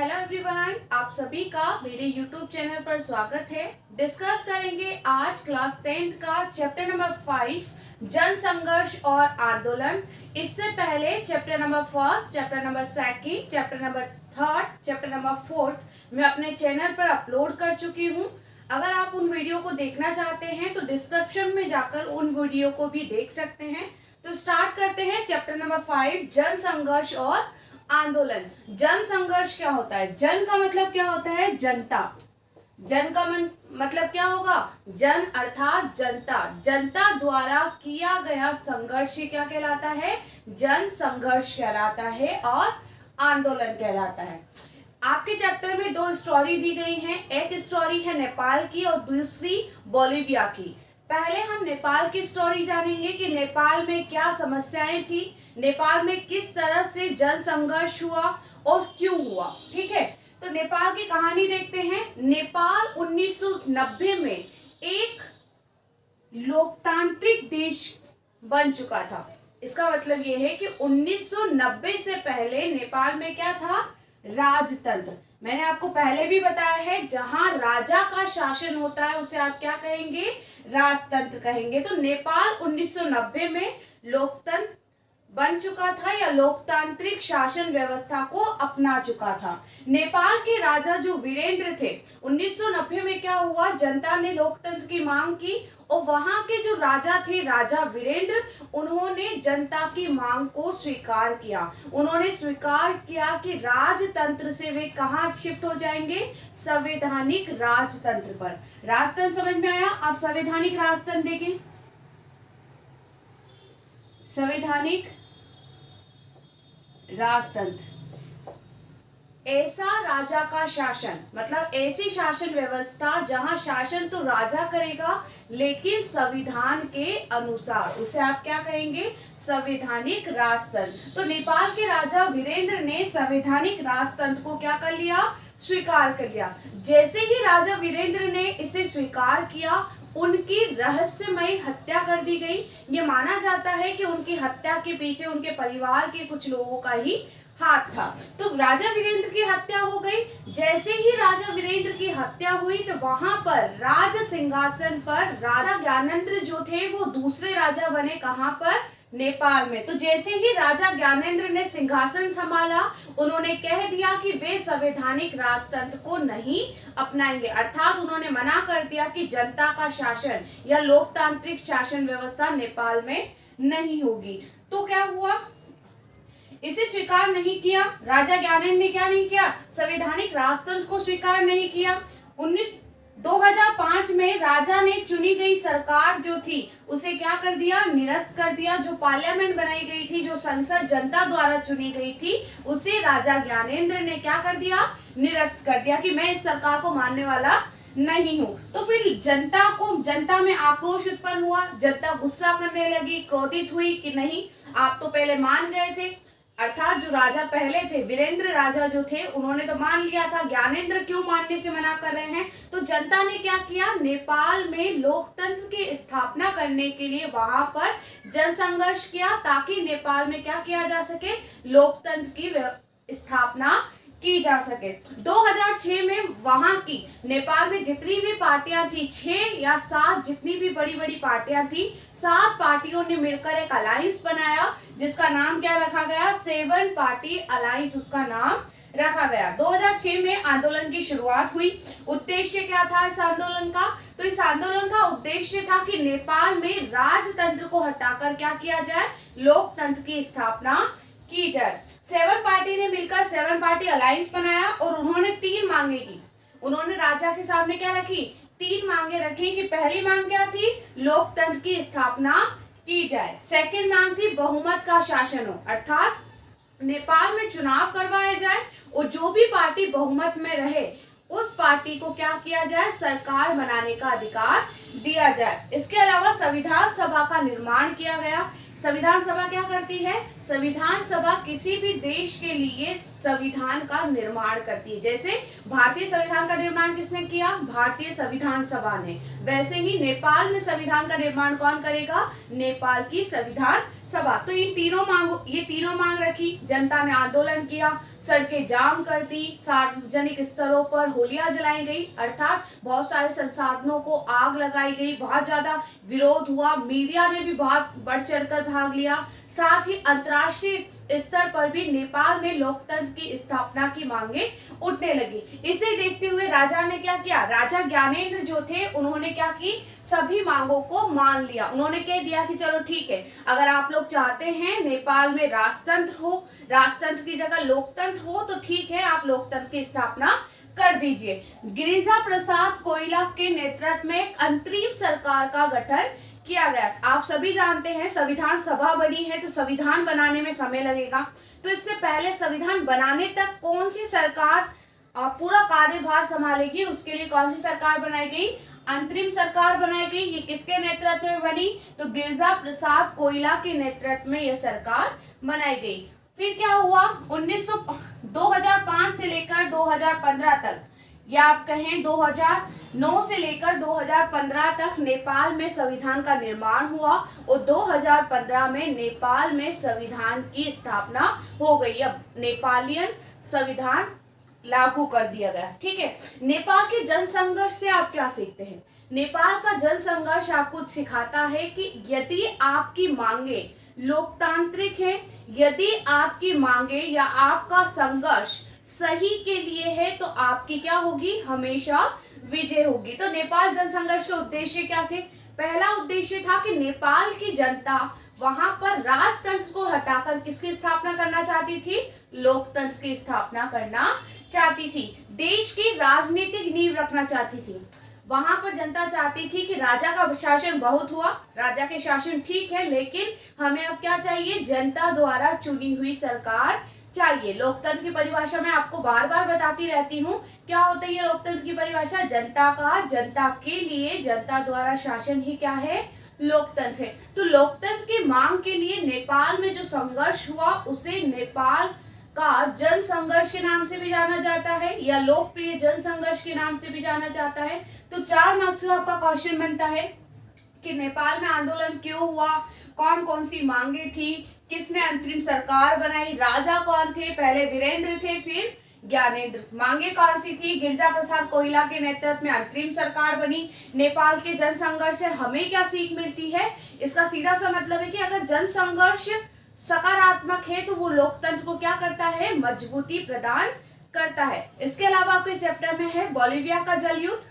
Hello everyone, आप सभी का मेरे यूट्यूब चैनल पर स्वागत है। डिस्कस करेंगे आज क्लास 10th का चैप्टर नंबर 5 जन संघर्ष और आंदोलन। इससे पहले chapter number 1, chapter number 2, chapter number 3, chapter number 4 मैं अपने चैनल पर अपलोड कर चुकी हूँ। अगर आप उन वीडियो को देखना चाहते हैं तो डिस्क्रिप्शन में जाकर उन वीडियो को भी देख सकते हैं। तो स्टार्ट करते हैं चैप्टर नंबर 5 जन संघर्ष और आंदोलन। जन संघर्ष क्या होता है? जन का मतलब क्या होता है? जनता। जन का मतलब क्या होगा? जन अर्थात जनता। जनता द्वारा किया गया संघर्ष क्या कहलाता है? जन संघर्ष कहलाता है और आंदोलन कहलाता है। आपके चैप्टर में 2 स्टोरी दी गई हैं। एक स्टोरी है नेपाल की और दूसरी बोलिविया की। पहले हम नेपाल की स्टोरी जानेंगे कि नेपाल में क्या समस्याएं थी, नेपाल में किस तरह से जन संघर्ष हुआ और क्यों हुआ। ठीक है, तो नेपाल की कहानी देखते हैं। नेपाल 1990 में एक लोकतांत्रिक देश बन चुका था। इसका मतलब यह है कि 1990 से पहले नेपाल में क्या था? राजतंत्र। मैंने आपको पहले भी बताया है, जहां राजा का शासन होता है उसे आप क्या कहेंगे? राजतंत्र कहेंगे। तो नेपाल 1990 में लोकतंत्र बन चुका था या लोकतांत्रिक शासन व्यवस्था को अपना चुका था। नेपाल के राजा जो वीरेंद्र थे, 1990 में क्या हुआ? जनता ने लोकतंत्र की मांग की और वहां के जो राजा थे, राजा वीरेंद्र, उन्होंने जनता की मांग को स्वीकार किया। उन्होंने स्वीकार किया कि राजतंत्र से वे कहाँ शिफ्ट हो जाएंगे? संवैधानिक राजतंत्र पर। राजतंत्र समझ में आया? आप संवैधानिक राजतंत्र देखें। संवैधानिक राजतंत्र ऐसा राजा का शासन, मतलब ऐसी शासन व्यवस्था जहां शासन तो राजा करेगा लेकिन संविधान के अनुसार, उसे आप क्या कहेंगे? संवैधानिक राजतंत्र। तो नेपाल के राजा वीरेंद्र ने संवैधानिक राजतंत्र को क्या कर लिया? स्वीकार कर लिया। जैसे ही राजा वीरेंद्र ने इसे स्वीकार किया, उनकी रहस्यमयी हत्या कर दी गई। ये माना जाता है कि उनकी हत्या के पीछे उनके परिवार के कुछ लोगों का ही हाथ था। तो राजा वीरेंद्र की हत्या हो गई। जैसे ही राजा वीरेंद्र की हत्या हुई तो वहां पर राज सिंहासन पर राजा ज्ञानेंद्र जो थे वो दूसरे राजा बने। कहां पर? नेपाल में। तो जैसे ही राजा ज्ञानेंद्र ने सिंहासन संभाला, उन्होंने कह दिया कि वे संवैधानिक राजतंत्र को नहीं अपनाएंगे, अर्थात उन्होंने मना कर दिया कि जनता का शासन या लोकतांत्रिक शासन व्यवस्था नेपाल में नहीं होगी। तो क्या हुआ? इसे स्वीकार नहीं किया। राजा ज्ञानेंद्र ने क्या नहीं किया? संवैधानिक राजतंत्र को स्वीकार नहीं किया। 2005 में राजा ने चुनी गई सरकार जो थी उसे क्या कर दिया? निरस्त कर दिया। जो पार्लियामेंट बनाई गई थी, जो संसद जनता द्वारा चुनी गई थी, उसे राजा ज्ञानेंद्र ने क्या कर दिया? निरस्त कर दिया कि मैं इस सरकार को मानने वाला नहीं हूँ। तो फिर जनता में आक्रोश उत्पन्न हुआ। जनता गुस्सा करने लगी, क्रोधित हुई कि नहीं, आप तो पहले मान गए थे, अर्थात जो राजा पहले थे, वीरेंद्र राजा जो थे, उन्होंने तो मान लिया था, ज्ञानेंद्र क्यों मानने से मना कर रहे हैं? तो जनता ने क्या किया? नेपाल में लोकतंत्र की स्थापना करने के लिए वहां पर जन संघर्ष किया, ताकि नेपाल में क्या किया जा सके? लोकतंत्र की स्थापना की जा सके। 2006 में वहां की नेपाल में जितनी भी पार्टियां थी, 6 या 7 जितनी भी बड़ी बड़ी पार्टियां थी, 7 पार्टियों ने मिलकर एक अलायंस बनाया जिसका नाम क्या रखा गया? 7 पार्टी अलायंस उसका नाम रखा गया। 2006 में आंदोलन की शुरुआत हुई। उद्देश्य क्या था इस आंदोलन का? तो इस आंदोलन का उद्देश्य था कि नेपाल में राजतंत्र को हटाकर क्या किया जाए? लोकतंत्र की स्थापना की जाए। 7 पार्टी ने मिलकर 7 पार्टी अलायंस बनाया और उन्होंने 3 मांगे की। उन्होंने राजा के सामने क्या रखी? 3 मांगे रखी कि पहली मांग क्या थी? लोकतंत्र की स्थापना की जाए। सेकंड मांग थी बहुमत का शासन हो, अर्थात नेपाल में चुनाव करवाए जाए और जो भी पार्टी बहुमत में रहे उस पार्टी को क्या किया जाए? सरकार बनाने का अधिकार दिया जाए। इसके अलावा संविधान सभा का निर्माण किया गया। संविधान सभा क्या करती है? संविधान सभा किसी भी देश के लिए संविधान का निर्माण करती है। जैसे भारतीय संविधान का निर्माण किसने किया? भारतीय संविधान सभा ने। वैसे ही नेपाल में संविधान का निर्माण कौन करेगा? नेपाल की संविधान सभा। तो ये तीनों मांग रखी, जनता ने आंदोलन किया, सड़कें जाम कर दी, सार्वजनिक स्थलों पर होलियां जलाई गई, अर्थात बहुत सारे संसाधनों को आग लगाई गई, बहुत ज्यादा विरोध हुआ, मीडिया ने भी बहुत बढ़ चढ़कर भाग लिया। साथ ही अंतर्राष्ट्रीय स्तर पर भी नेपाल में लोकतंत्र की स्थापना की मांगे उठने लगी। इसे देखते हुए राजा ने क्या किया, राजा ज्ञानेंद्र जो थे उन्होंने क्या की, सभी मांगों को मान लिया। उन्होंने कह दिया कि चलो ठीक है, अगर आप लोग चाहते हैं नेपाल में राजतंत्र हो, राजतंत्र की जगह लोकतंत्र हो, तो ठीक है, आप लोकतंत्र की स्थापना कर दीजिए। गिरिजा प्रसाद कोइला के नेतृत्व में एक अंतरिम सरकार का गठन किया गया। आप सभी जानते हैं संविधान सभा बनी है, तो संविधान बनाने में समय लगेगा, तो इससे पहले संविधान बनाने तक कौन सी सरकार पूरा कार्यभार संभालेगी, उसके लिए कौन सी सरकार बनाई गई, अंतरिम सरकार बनाई गई। ये किसके नेतृत्व में बनी, तो गिरिजा प्रसाद कोइला के नेतृत्व में यह सरकार बनाई गई। फिर क्या हुआ, 2005 से लेकर 2015 तक, या आप कहें 2009 से लेकर 2015 तक नेपाल में संविधान का निर्माण हुआ और 2015 में नेपाल में संविधान की स्थापना हो गई। अब नेपालियन संविधान लागू कर दिया गया। ठीक है, नेपाल के जन संघर्ष से आप क्या सीखते हैं? नेपाल का जन संघर्ष आपको सिखाता है कि यदि आपकी मांगे लोकतांत्रिक है, यदि आपकी मांगे या आपका संघर्ष सही के लिए है, तो आपकी क्या होगी, हमेशा विजय होगी। तो नेपाल जन संघर्ष के उद्देश्य क्या थे? पहला उद्देश्य था कि नेपाल की जनता वहां पर राजतंत्र को हटाकर किसकी स्थापना करना चाहती थी, लोकतंत्र की स्थापना करना चाहती थी, देश की राजनीतिक नींव रखना चाहती थी। वहां पर जनता चाहती थी कि राजा का शासन बहुत हुआ, राजा के शासन ठीक है, लेकिन हमें अब क्या चाहिए, जनता द्वारा चुनी हुई सरकार चाहिए। लोकतंत्र की परिभाषा मैं आपको बार बार बताती रहती हूँ, क्या होता है ये लोकतंत्र की परिभाषा, जनता का, जनता के लिए, जनता द्वारा शासन ही क्या है, लोकतंत्र है। तो लोकतंत्र की मांग के लिए नेपाल में जो संघर्ष हुआ उसे नेपाल का जन संघर्ष के नाम से भी जाना जाता है या लोकप्रिय जन संघर्ष के नाम से भी जाना जाता है। तो 4 मार्क्स का आपका क्वेश्चन बनता है कि नेपाल में आंदोलन क्यों हुआ, कौन कौन सी मांगे थी, किसने अंतरिम सरकार बनाई, राजा कौन थे, पहले वीरेंद्र थे फिर ज्ञानेंद्र, मांगे कौन सी थी, गिरिजा प्रसाद कोइला के नेतृत्व में अंतरिम सरकार बनी। नेपाल के जन संघर्ष से हमें क्या सीख मिलती है, इसका सीधा सा मतलब है कि अगर जन संघर्ष सकारात्मक है तो वो लोकतंत्र को क्या करता है, मजबूती प्रदान करता है। इसके अलावा आपके चैप्टर में है बोलिविया का जल युद्ध।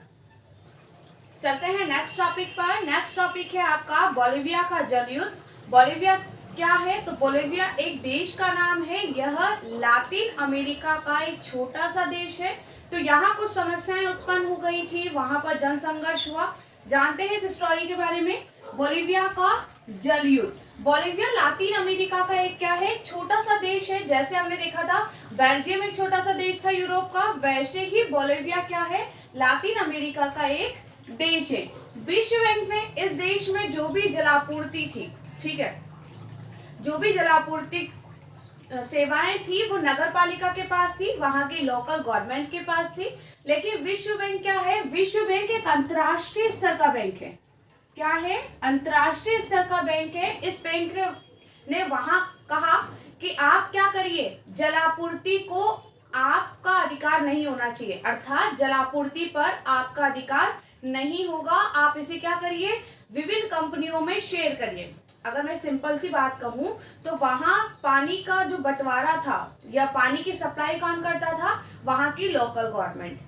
चलते हैं नेक्स्ट टॉपिक पर। नेक्स्ट टॉपिक है आपका बोलिविया का जल युद्ध। बोलिविया क्या है, तो बोलिविया एक देश का नाम है, यह लातिन अमेरिका का एक छोटा सा देश है। तो यहाँ कुछ समस्याएं उत्पन्न हो गई थी, वहां पर जन संघर्ष हुआ। जानते हैं इस स्टोरी के बारे में, बोलिविया का जल युद्ध। बोलिविया लातिन अमेरिका का एक क्या है, छोटा सा देश है। जैसे हमने देखा था बेल्जियम एक छोटा सा देश था यूरोप का, वैसे ही बोलिविया क्या है, लातिन अमेरिका का एक देश है। विश्व बैंक ने इस देश में जो भी जलापूर्ति थी, ठीक है, जो भी जलापूर्ति सेवाएं थी वो नगर पालिका के पास थी, वहां की लोकल गवर्नमेंट के पास थी। लेकिन विश्व बैंक क्या है, विश्व बैंक एक अंतर्राष्ट्रीय स्तर का बैंक है। क्या है, अंतर्राष्ट्रीय स्तर का बैंक है। इस बैंक ने वहां कहा कि आप क्या करिए, जलापूर्ति को आपका अधिकार नहीं होना चाहिए, अर्थात जलापूर्ति पर आपका अधिकार नहीं होगा, आप इसे क्या करिए, विभिन्न कंपनियों में शेयर करिए। अगर मैं सिंपल सी बात कहूं तो वहां पानी का जो बंटवारा था या पानी की सप्लाई कौन करता था, वहां की लोकल गवर्नमेंट।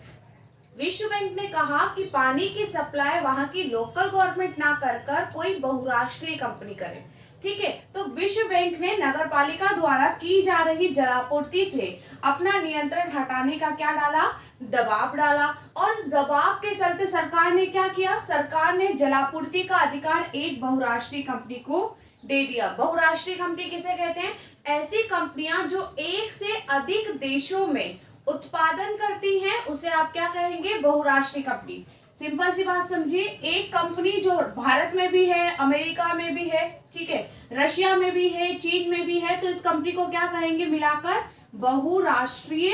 विश्व बैंक ने कहा कि पानी की सप्लाई वहां की लोकल गवर्नमेंट ना कर कोई बहुराष्ट्रीय कंपनी करे। ठीक है, तो विश्व बैंक ने नगर पालिका द्वारा की जा रही जलापूर्ति से अपना नियंत्रण हटाने का क्या डाला, दबाव डाला। और इस दबाव के चलते सरकार ने क्या किया, सरकार ने जलापूर्ति का अधिकार एक बहुराष्ट्रीय कंपनी को दे दिया। बहुराष्ट्रीय कंपनी किसे कहते हैं, ऐसी कंपनियां जो एक से अधिक देशों में उत्पादन करती हैं, उसे आप क्या कहेंगे, बहुराष्ट्रीय कंपनी। सिंपल सी बात समझिए, एक कंपनी जो भारत में भी है, अमेरिका में भी है, ठीक है, रशिया में भी है, चीन में भी है, तो इस कंपनी को क्या कहेंगे मिलाकर, बहुराष्ट्रीय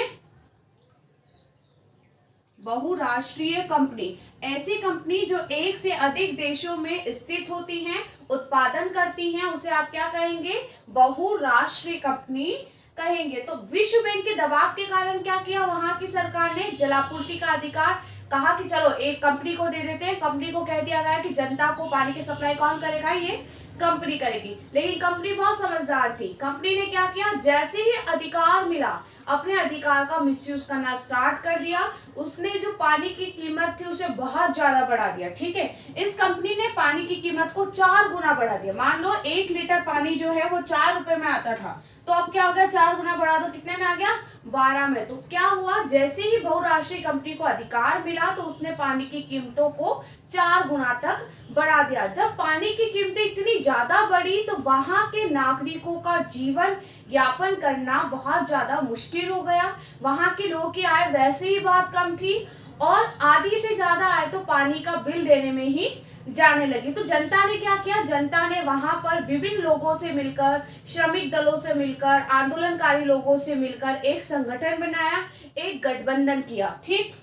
बहुराष्ट्रीय कंपनी, ऐसी कंपनी जो एक से अधिक देशों में स्थित होती हैं, उत्पादन करती हैं, उसे आप क्या कहेंगे? बहुराष्ट्रीय कंपनी कहेंगे। तो विश्व बैंक के दबाव के कारण क्या किया वहां की सरकार ने? जलापूर्ति का अधिकार कहा कि चलो एक कंपनी को दे देते हैं। कंपनी को कह दिया गया कि जनता को पानी की सप्लाई कौन करेगा? ये कंपनी करेगी। लेकिन कंपनी बहुत समझदार थी। कंपनी ने क्या किया? जैसे ही अधिकार मिला, अपने अधिकार का मिसयूज करना स्टार्ट कर दिया। उसने जो पानी की कीमत थी उसे बहुत ज्यादा बढ़ा दिया। ठीक है, इस कंपनी ने पानी की कीमत को 4 गुना बढ़ा दिया। मान लो 1 लीटर पानी जो है वो 4 रुपए में आता था, तो अब क्या हो गया? 4 गुना बढ़ा दो, कितने में आ गया? 12 में। तो क्या हुआ? जैसे ही बहुराष्ट्रीय कंपनी को अधिकार मिला तो उसने पानी की कीमतों को 4 गुना तक बढ़ा दिया। जब पानी की कीमतें इतनी ज्यादा बढ़ी तो वहां के नागरिकों का जीवन यापन करना बहुत ज्यादा मुश्किल हो गया। वहां के लोगों की आय वैसे ही बहुत कम थी और आधी से ज्यादा आय तो पानी का बिल देने में ही जाने लगी। तो जनता ने क्या किया? जनता ने वहां पर विभिन्न लोगों से मिलकर, श्रमिक दलों से मिलकर, आंदोलनकारी लोगों से मिलकर एक संगठन बनाया, एक गठबंधन किया। ठीक,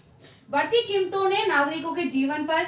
बढ़ती कीमतों ने नागरिकों के जीवन पर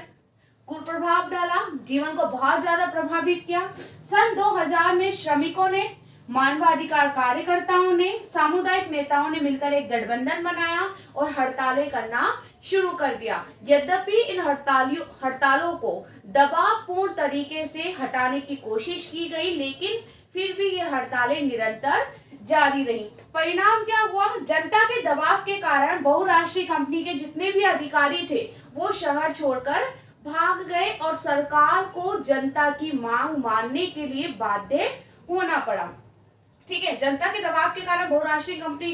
कुप्रभाव डाला, जीवन को बहुत ज्यादा प्रभावित किया। सन 2000 में श्रमिकों ने, मानवाधिकार कार्यकर्ताओं ने, सामुदायिक नेताओं ने मिलकर एक गठबंधन बनाया और हड़तालें करना शुरू कर दिया। यद्यपि इन हड़तालों को दबावपूर्ण तरीके से हटाने की कोशिश की गई, लेकिन फिर भी ये हड़तालें निरंतर जारी रही। परिणाम क्या हुआ? जनता के दबाव के कारण बहुराष्ट्रीय कंपनी के जितने भी अधिकारी थे वो शहर छोड़कर भाग गए और सरकार को जनता की मांग मानने के लिए बाध्य होना पड़ा। ठीक है, जनता के दबाव के कारण बहुराष्ट्रीय कंपनी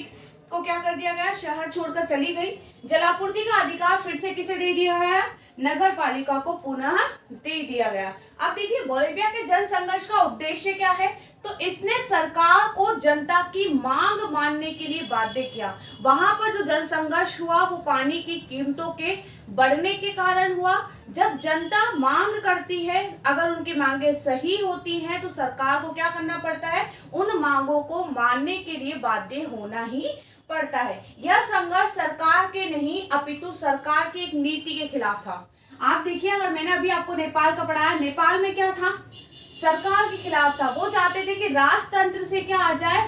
को क्या कर दिया गया? शहर छोड़कर चली गई। जलापूर्ति का अधिकार फिर से किसे दे दिया गया? नगर पालिका को पुनः दे दिया गया। अब देखिए बोलिविया के जन संघर्ष का उद्देश्य क्या है? तो इसने सरकार को जनता की मांग मानने के लिए बाध्य किया। वहां पर जो जन संघर्ष हुआ वो पानी की कीमतों के बढ़ने के कारण हुआ। जब जनता मांग करती है, अगर उनकी मांगे सही होती हैं तो सरकार को क्या करना पड़ता है? उन मांगों को मानने के लिए बाध्य होना ही पड़ता है। यह संघर्ष सरकार के नहीं अपितु सरकार की एक नीति के खिलाफ था। आप देखिए, अगर मैंने अभी आपको नेपाल का पढ़ाया, नेपाल में क्या था? सरकार के खिलाफ था। वो चाहते थे कि राजतंत्र से क्या आ जाए?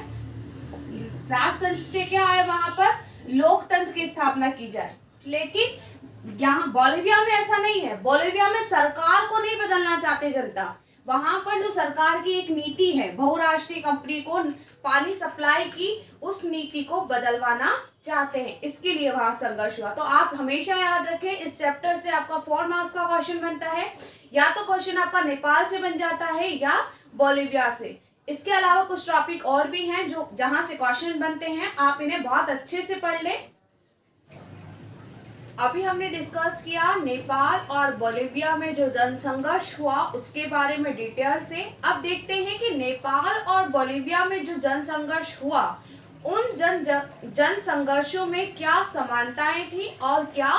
राजतंत्र से क्या आए? वहां पर लोकतंत्र की स्थापना की जाए। लेकिन यहाँ बोलिविया में ऐसा नहीं है। बोलिविया में सरकार को नहीं बदलना चाहते जनता। वहां पर जो सरकार की एक नीति है बहुराष्ट्रीय कंपनी को पानी सप्लाई की, उस नीति को बदलवाना चाहते हैं। इसके लिए वहां संघर्ष हुआ। तो आप हमेशा याद रखें, इस चैप्टर से आपका 4 मार्क्स का क्वेश्चन बनता है। या तो क्वेश्चन आपका नेपाल से बन जाता है या बोलिविया से। इसके अलावा कुछ टॉपिक और भी हैं जो जहां से क्वेश्चन बनते हैं, आप इन्हें बहुत अच्छे से पढ़ लें। अभी हमने डिस्कस किया नेपाल और बोलिविया में जो जन संघर्ष हुआ उसके बारे में डिटेल से। अब देखते हैं कि नेपाल और बोलिविया में जो जन संघर्ष हुआ उन जन संघर्षों में क्या समानताएं थी और क्या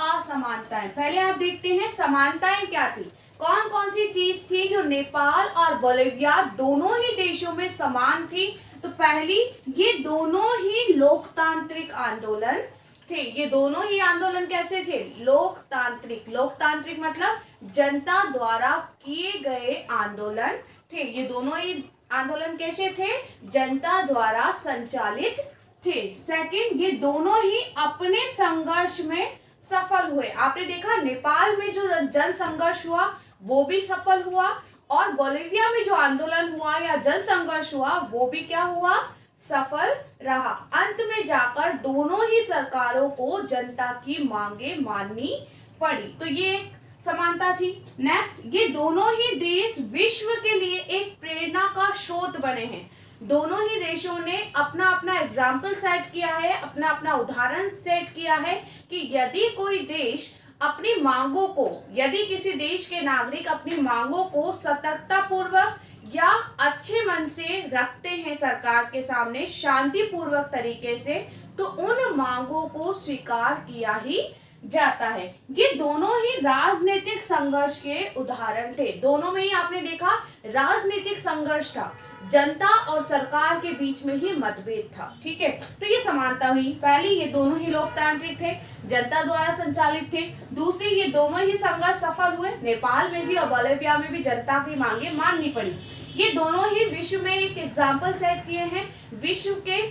असमानताएं। पहले आप देखते हैं समानताएं क्या थी। कौन कौन सी चीज थी जो नेपाल और बोलिविया दोनों ही देशों में समान थी? तो पहली, ये दोनों ही लोकतांत्रिक आंदोलन थे। ये दोनों ही आंदोलन कैसे थे? लोकतांत्रिक। लोकतांत्रिक मतलब जनता द्वारा किए गए आंदोलन थे। ये दोनों ही आंदोलन कैसे थे? जनता द्वारा संचालित थे। सेकंड, ये दोनों ही अपने संघर्ष में सफल हुए। आपने देखा नेपाल में जो जन संघर्ष हुआ वो भी सफल हुआ और बोलिविया में जो आंदोलन हुआ या जन संघर्ष हुआ वो भी क्या हुआ? सफल रहा। अंत में जाकर दोनों ही सरकारों को जनता की मांगे माननी पड़ी। तो ये एक समानता थी। नेक्स्ट, ये दोनों ही देश विश्व के लिए एक प्रेरणा का स्रोत बने हैं। दोनों ही देशों ने अपना अपना एग्जाम्पल सेट किया है, अपना अपना उदाहरण सेट किया है कि यदि कोई देश अपनी मांगों को, यदि किसी देश के नागरिक अपनी मांगों को सतर्कता पूर्वक या अच्छे मन से रखते हैं सरकार के सामने शांतिपूर्वक तरीके से, तो उन मांगों को स्वीकार किया ही जाता है। ये दोनों ही राजनीतिक संघर्ष के उदाहरण थे। दोनों में ही आपने देखा राजनीतिक संघर्ष था, जनता और सरकार के बीच में ही मतभेद था। ठीक है, तो ये समानता हुई। पहली, ये दोनों ही लोकतांत्रिक थे, जनता द्वारा संचालित थे। दूसरी, ये दोनों ही संघर्ष सफल हुए, नेपाल में भी और बोलिविया में भी जनता की मांगे माननी पड़ी। ये दोनों ही विश्व में एक एग्जाम्पल सेट किए हैं, विश्व के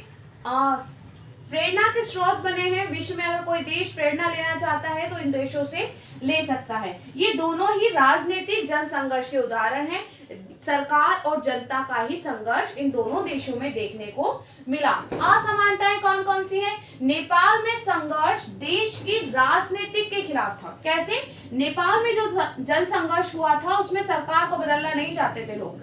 प्रेरणा के स्रोत बने हैं। विश्व में अगर कोई देश प्रेरणा लेना चाहता है तो इन देशों से ले सकता है। ये दोनों ही राजनीतिक जन संघर्ष के उदाहरण हैं। सरकार और जनता का ही संघर्ष इन दोनों देशों में देखने को मिला। असमानताएं कौन कौन सी हैं? नेपाल में संघर्ष देश की राजनीतिक के खिलाफ था। कैसे? नेपाल में जो जन संघर्ष हुआ था उसमें सरकार को बदलना नहीं चाहते थे लोग,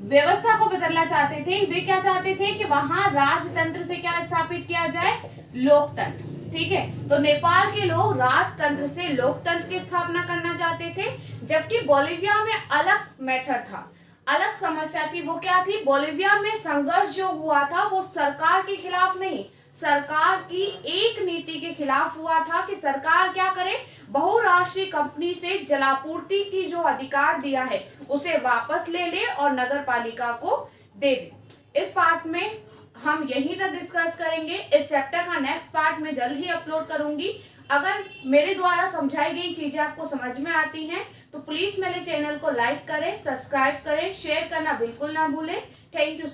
व्यवस्था को बदलना चाहते थे। वे क्या चाहते थे कि वहां राजतंत्र से क्या स्थापित किया जाए? लोकतंत्र। ठीक है, तो नेपाल के लोग राजतंत्र से लोकतंत्र की स्थापना करना चाहते थे, जबकि बोलिविया में अलग मेथड था, अलग समस्या थी। वो क्या थी? बोलिविया में संघर्ष जो हुआ था वो सरकार के खिलाफ नहीं, सरकार की एक नीति के खिलाफ हुआ था कि सरकार क्या करे, बहुराष्ट्रीय कंपनी से जलापूर्ति की जो अधिकार दिया है उसे वापस ले ले और नगर पालिका को दे दे। इस पार्ट में हम यहीं तक डिस्कस करेंगे। इस चैप्टर का नेक्स्ट पार्ट में जल्द ही अपलोड करूंगी। अगर मेरे द्वारा समझाई गई चीजें आपको समझ में आती हैं तो प्लीज मेरे चैनल को लाइक करें, सब्सक्राइब करें, शेयर करना बिल्कुल ना भूलें। Thank you.